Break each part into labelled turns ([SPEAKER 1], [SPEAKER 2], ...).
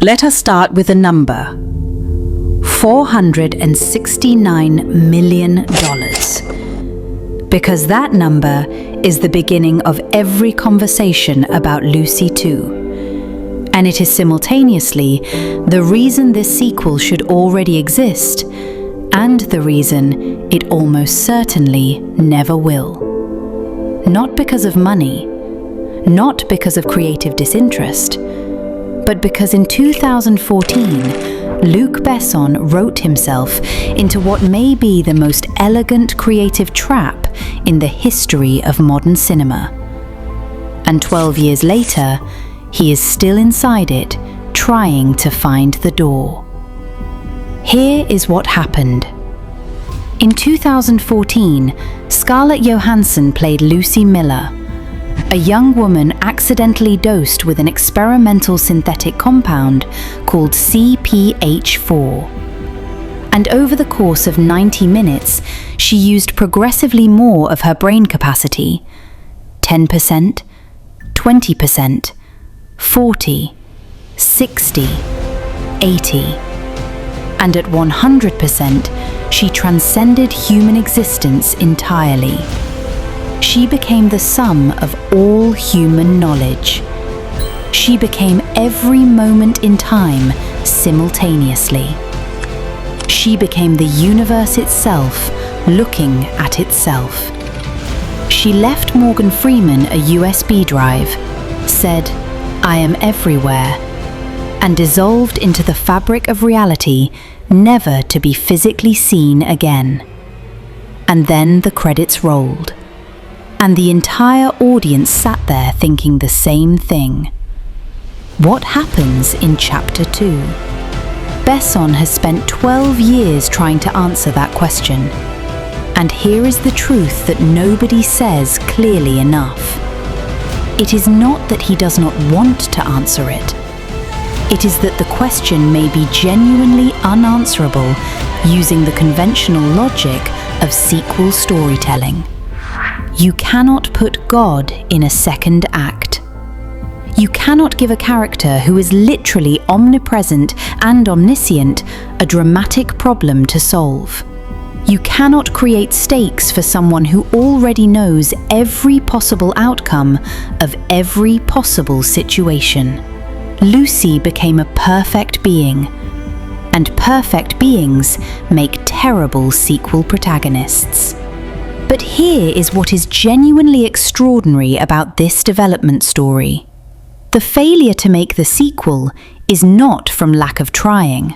[SPEAKER 1] Let us start with a number. $469 million. Because that number is the beginning of every conversation about Lucy 2. And it is simultaneously the reason this sequel should already exist, and the reason it almost certainly never will. Not because of money, not because of creative disinterest, but because in 2014, Luc Besson wrote himself into what may be the most elegant creative trap in the history of modern cinema. And 12 years later, he is still inside it, trying to find the door. Here is what happened. In 2014, Scarlett Johansson played Lucy Miller, a young woman accidentally dosed with an experimental synthetic compound called CPH4. And over the course of 90 minutes, she used progressively more of her brain capacity, 10%, 20%, 40, 60, 80. And at 100%, she transcended human existence entirely. She became the sum of all human knowledge. She became every moment in time simultaneously. She became the universe itself, looking at itself. She left Morgan Freeman a USB drive, said, "I am everywhere," and dissolved into the fabric of reality, never to be physically seen again. And then the credits rolled. And the entire audience sat there thinking the same thing. What happens in Chapter 2? Besson has spent 12 years trying to answer that question. And here is the truth that nobody says clearly enough. It is not that he does not want to answer it. It is that the question may be genuinely unanswerable using the conventional logic of sequel storytelling. You cannot put God in a second act. You cannot give a character who is literally omnipresent and omniscient a dramatic problem to solve. You cannot create stakes for someone who already knows every possible outcome of every possible situation. Lucy became a perfect being, and perfect beings make terrible sequel protagonists. But here is what is genuinely extraordinary about this development story. The failure to make the sequel is not from lack of trying.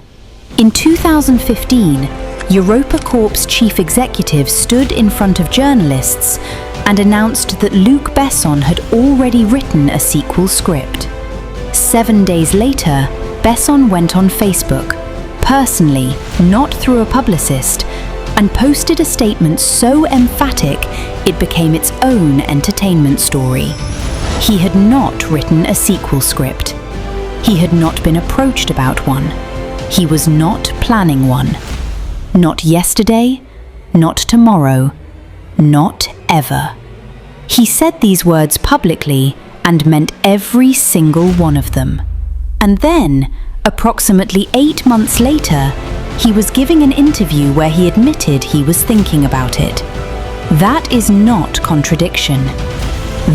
[SPEAKER 1] In 2015, EuropaCorp's chief executive stood in front of journalists and announced that Luc Besson had already written a sequel script. 7 days later, Besson went on Facebook, personally, not through a publicist, and posted a statement so emphatic it became its own entertainment story. He had not written a sequel script. He had not been approached about one. He was not planning one. Not yesterday, not tomorrow, not ever. He said these words publicly and meant every single one of them. And then, approximately 8 months later, he was giving an interview where he admitted he was thinking about it. That is not contradiction.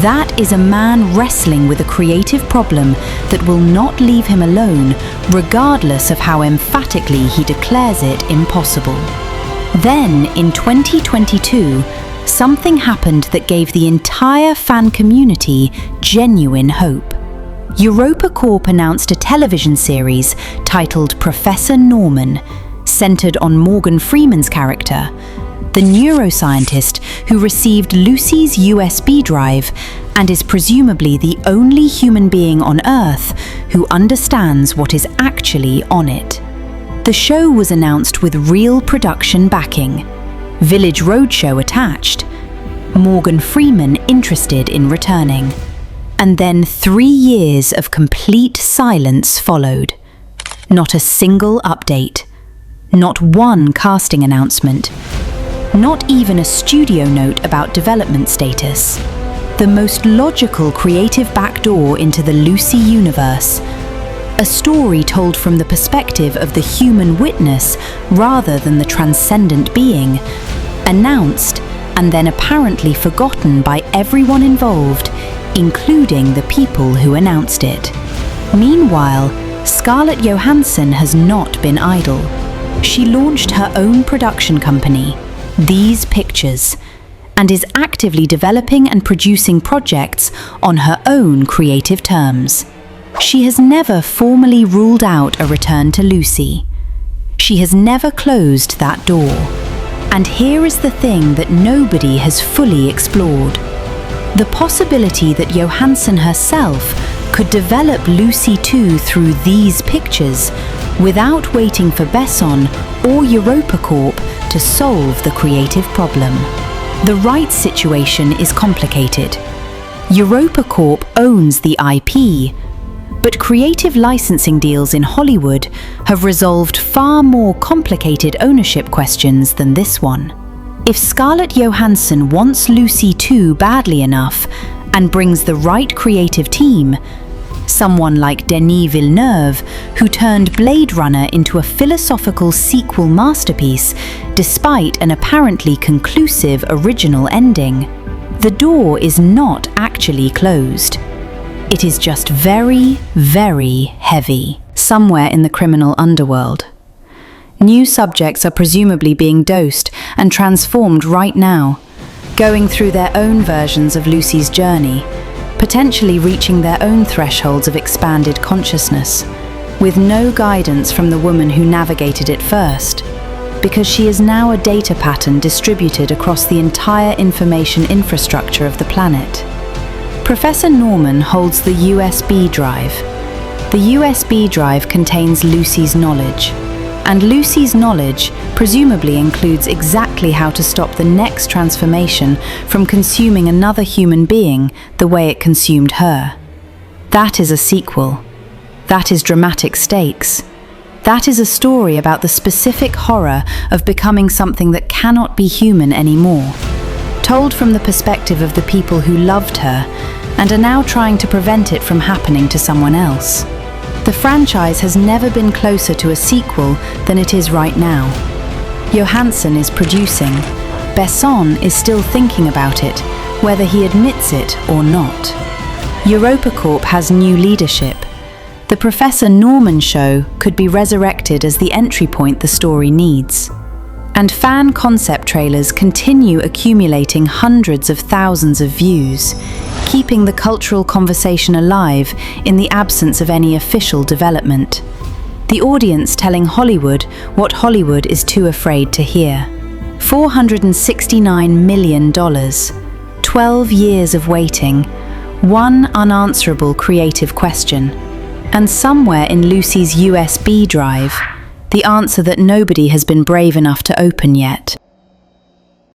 [SPEAKER 1] That is a man wrestling with a creative problem that will not leave him alone, regardless of how emphatically he declares it impossible. Then, in 2022, something happened that gave the entire fan community genuine hope. EuropaCorp announced a television series titled Professor Norman, centered on Morgan Freeman's character, the neuroscientist who received Lucy's USB drive and is presumably the only human being on Earth who understands what is actually on it. The show was announced with real production backing, Village Roadshow attached, Morgan Freeman interested in returning, and then 3 years of complete silence followed. Not a single update. Not one casting announcement. Not even a studio note about development status. The most logical creative backdoor into the Lucy universe. A a story told from the perspective of the human witness rather than the transcendent being, announced and then apparently forgotten by everyone involved, including the people who announced it. Meanwhile, Scarlett Johansson has not been idle. She launched her own production company, These Pictures, and is actively developing and producing projects on her own creative terms. She has never formally ruled out a return to Lucy. She has never closed that door. And here is the thing that nobody has fully explored: the possibility that Johansson herself could develop Lucy 2 through These Pictures without waiting for Besson or EuropaCorp to solve the creative problem. The rights situation is complicated. EuropaCorp owns the IP, but creative licensing deals in Hollywood have resolved far more complicated ownership questions than this one. If Scarlett Johansson wants Lucy 2 badly enough and brings the right creative team, someone like Denis Villeneuve, who turned Blade Runner into a philosophical sequel masterpiece despite an apparently conclusive original ending, the door is not actually closed. It is just very, very heavy, somewhere in the criminal underworld. New subjects are presumably being dosed and transformed right now, going through their own versions of Lucy's journey, potentially reaching their own thresholds of expanded consciousness, with no guidance from the woman who navigated it first, because she is now a data pattern distributed across the entire information infrastructure of the planet. Professor Norman holds the USB drive. The USB drive contains Lucy's knowledge, and Lucy's knowledge presumably includes exactly how to stop the next transformation from consuming another human being the way it consumed her. That is a sequel. That is dramatic stakes. That is a story about the specific horror of becoming something that cannot be human anymore, told from the perspective of the people who loved her and are now trying to prevent it from happening to someone else. The franchise has never been closer to a sequel than it is right now. Johansson is producing. Besson is still thinking about it, whether he admits it or not. EuropaCorp has new leadership. The Professor Norman show could be resurrected as the entry point the story needs. And fan concept trailers continue accumulating hundreds of thousands of views, keeping the cultural conversation alive in the absence of any official development. The audience telling Hollywood what Hollywood is too afraid to hear. $469 million, 12 years of waiting, one unanswerable creative question, and somewhere in Lucy's USB drive, the answer that nobody has been brave enough to open yet.